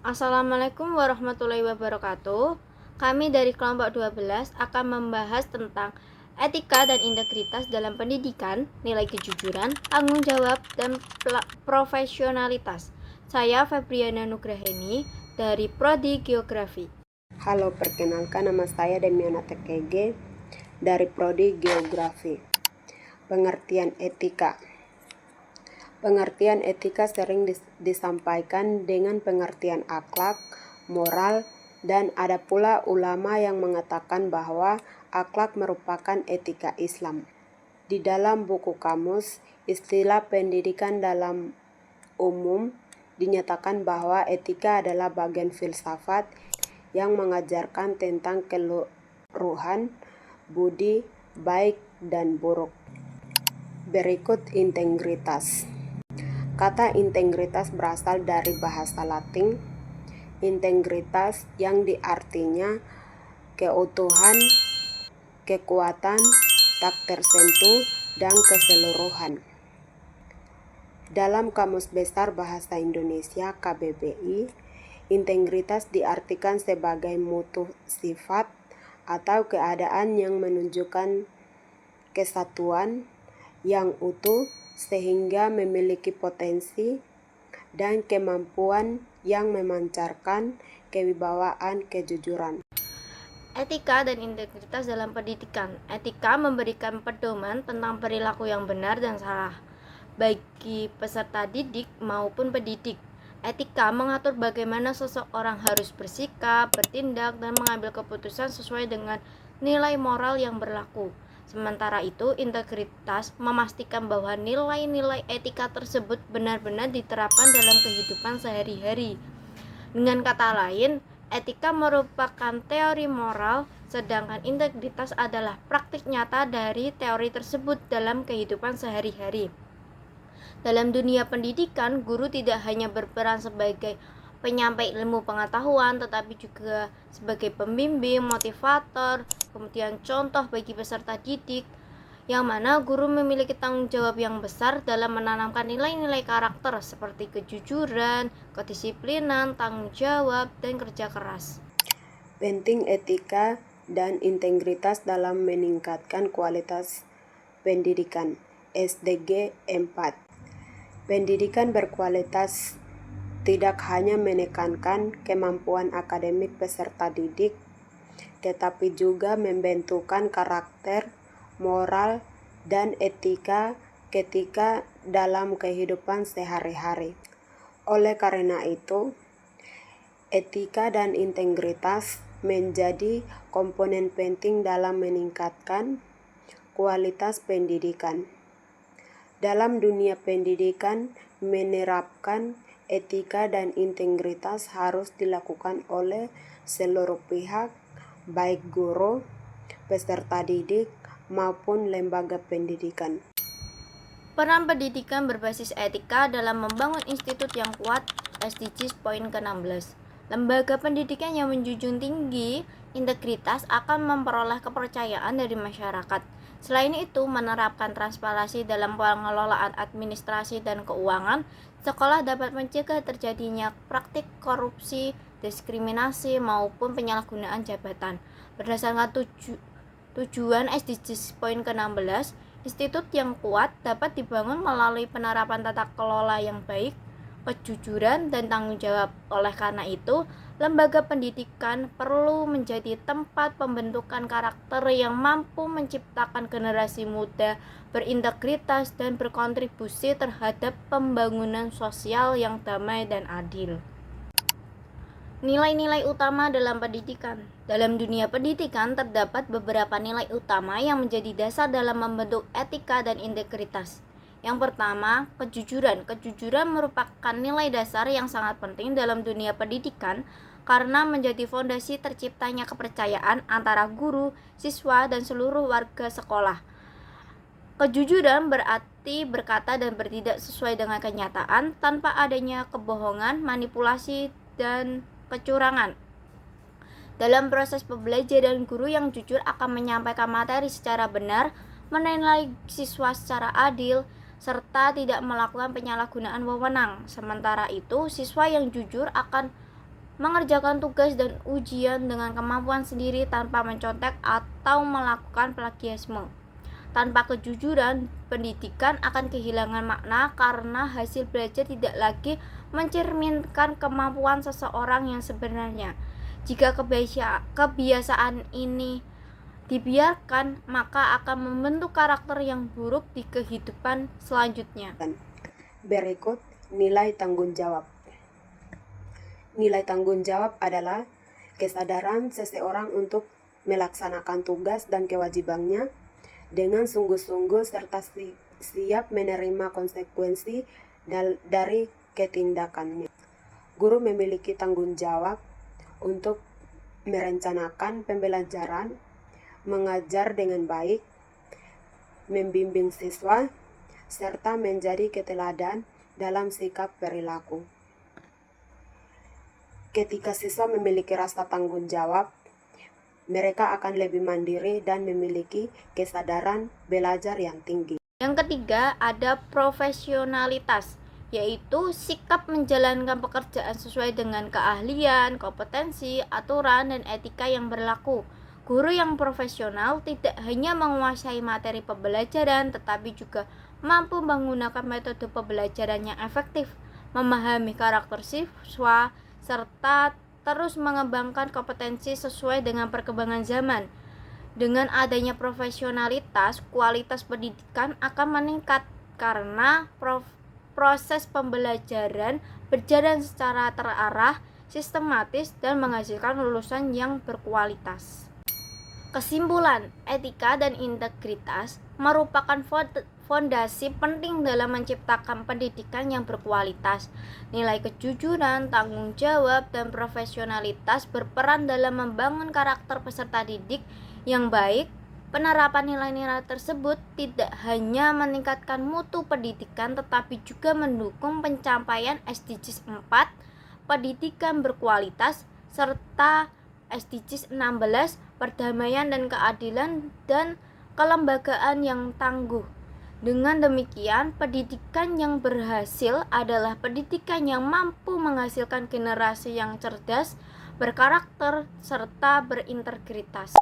Assalamualaikum warahmatullahi wabarakatuh. Kami dari kelompok 12 akan membahas tentang etika dan integritas dalam pendidikan, nilai kejujuran, tanggung jawab, dan profesionalitas. Saya Febriana Nugraheni dari Prodi Geografi. Halo, perkenalkan nama saya Demiana Tekege dari Prodi Geografi. Pengertian etika. Pengertian etika sering disampaikan dengan pengertian akhlak, moral, dan ada pula ulama yang mengatakan bahwa akhlak merupakan etika Islam. Di dalam buku kamus, istilah pendidikan dalam umum dinyatakan bahwa etika adalah bagian filsafat yang mengajarkan tentang keluruhan budi baik dan buruk. Berikut integritas. Kata integritas berasal dari bahasa Latin integritas yang diartinya keutuhan, kekuatan, tak tersentuh, dan keseluruhan. Dalam Kamus Besar Bahasa Indonesia KBBI, integritas diartikan sebagai mutu sifat atau keadaan yang menunjukkan kesatuan yang utuh sehingga memiliki potensi dan kemampuan yang memancarkan kewibawaan kejujuran. Etika dan integritas dalam pendidikan. Etika memberikan pedoman tentang perilaku yang benar dan salah bagi peserta didik maupun pendidik. Etika mengatur bagaimana seseorang harus bersikap, bertindak, dan mengambil keputusan sesuai dengan nilai moral yang berlaku. Sementara itu, integritas memastikan bahwa nilai-nilai etika tersebut benar-benar diterapkan dalam kehidupan sehari-hari. Dengan kata lain, etika merupakan teori moral, sedangkan integritas adalah praktik nyata dari teori tersebut dalam kehidupan sehari-hari. Dalam dunia pendidikan, guru tidak hanya berperan sebagai penyampai ilmu pengetahuan, tetapi juga sebagai pembimbing, motivator, kemudian contoh bagi peserta didik, yang mana guru memiliki tanggung jawab yang besar dalam menanamkan nilai-nilai karakter seperti kejujuran, kedisiplinan, tanggung jawab, dan kerja keras. Penting etika dan integritas dalam meningkatkan kualitas pendidikan. SDG 4. Pendidikan berkualitas tidak hanya menekankan kemampuan akademik peserta didik, tetapi juga membentukkan karakter, moral, dan etika ketika dalam kehidupan sehari-hari. Oleh karena itu, etika dan integritas menjadi komponen penting dalam meningkatkan kualitas pendidikan. Dalam dunia pendidikan, menerapkan etika dan integritas harus dilakukan oleh seluruh pihak, baik guru, peserta didik, maupun lembaga pendidikan. Peran pendidikan berbasis etika dalam membangun institut yang kuat. SDGs poin ke-16. Lembaga pendidikan yang menjunjung tinggi integritas akan memperoleh kepercayaan dari masyarakat. Selain itu, menerapkan transparansi dalam pengelolaan administrasi dan keuangan, sekolah dapat mencegah terjadinya praktik korupsi, diskriminasi, maupun penyalahgunaan jabatan. Berdasarkan tujuan SDGs poin ke-16, institut yang kuat dapat dibangun melalui penerapan tata kelola yang baik, kejujuran, dan tanggung jawab. Oleh karena itu, lembaga pendidikan perlu menjadi tempat pembentukan karakter yang mampu menciptakan generasi muda berintegritas dan berkontribusi terhadap pembangunan sosial yang damai dan adil. Nilai-nilai utama dalam pendidikan. Dalam dunia pendidikan terdapat beberapa nilai utama yang menjadi dasar dalam membentuk etika dan integritas. Yang pertama, kejujuran. Kejujuran merupakan nilai dasar yang sangat penting dalam dunia pendidikan karena menjadi fondasi terciptanya kepercayaan antara guru, siswa, dan seluruh warga sekolah. Kejujuran berarti berkata dan bertindak sesuai dengan kenyataan tanpa adanya kebohongan, manipulasi, dan kecurangan. Dalam proses pembelajaran, guru yang jujur akan menyampaikan materi secara benar, menilai siswa secara adil, serta tidak melakukan penyalahgunaan wewenang. Sementara itu, siswa yang jujur akan mengerjakan tugas dan ujian dengan kemampuan sendiri tanpa mencontek atau melakukan plagiasme. Tanpa kejujuran, pendidikan akan kehilangan makna karena hasil belajar tidak lagi mencerminkan kemampuan seseorang yang sebenarnya. Jika kebiasaan ini dibiarkan, maka akan membentuk karakter yang buruk di kehidupan selanjutnya. Berikut nilai tanggung jawab. Nilai tanggung jawab adalah kesadaran seseorang untuk melaksanakan tugas dan kewajibannya dengan sungguh-sungguh serta siap menerima konsekuensi dari ketindakannya. Guru memiliki tanggung jawab untuk merencanakan pembelajaran, mengajar dengan baik, membimbing siswa, serta menjadi keteladan dalam sikap perilaku. Ketika siswa memiliki rasa tanggung jawab, mereka akan lebih mandiri dan memiliki kesadaran belajar yang tinggi. Yang ketiga, ada profesionalitas, yaitu sikap menjalankan pekerjaan sesuai dengan keahlian, kompetensi, aturan, dan etika yang berlaku. Guru yang profesional tidak hanya menguasai materi pembelajaran, tetapi juga mampu menggunakan metode pembelajaran yang efektif, memahami karakter siswa, serta terus mengembangkan kompetensi sesuai dengan perkembangan zaman. Dengan adanya profesionalitas, kualitas pendidikan akan meningkat karena proses pembelajaran berjalan secara terarah, sistematis, dan menghasilkan lulusan yang berkualitas. Kesimpulan, etika dan integritas merupakan fondasi penting dalam menciptakan pendidikan yang berkualitas. Nilai kejujuran, tanggung jawab, dan profesionalitas berperan dalam membangun karakter peserta didik yang baik. Penerapan nilai-nilai tersebut tidak hanya meningkatkan mutu pendidikan tetapi juga mendukung pencapaian SDGs 4, pendidikan berkualitas, serta SDGs 16, perdamaian dan keadilan dan kelembagaan yang tangguh. Dengan demikian, pendidikan yang berhasil adalah pendidikan yang mampu menghasilkan generasi yang cerdas, berkarakter, serta berintegritas.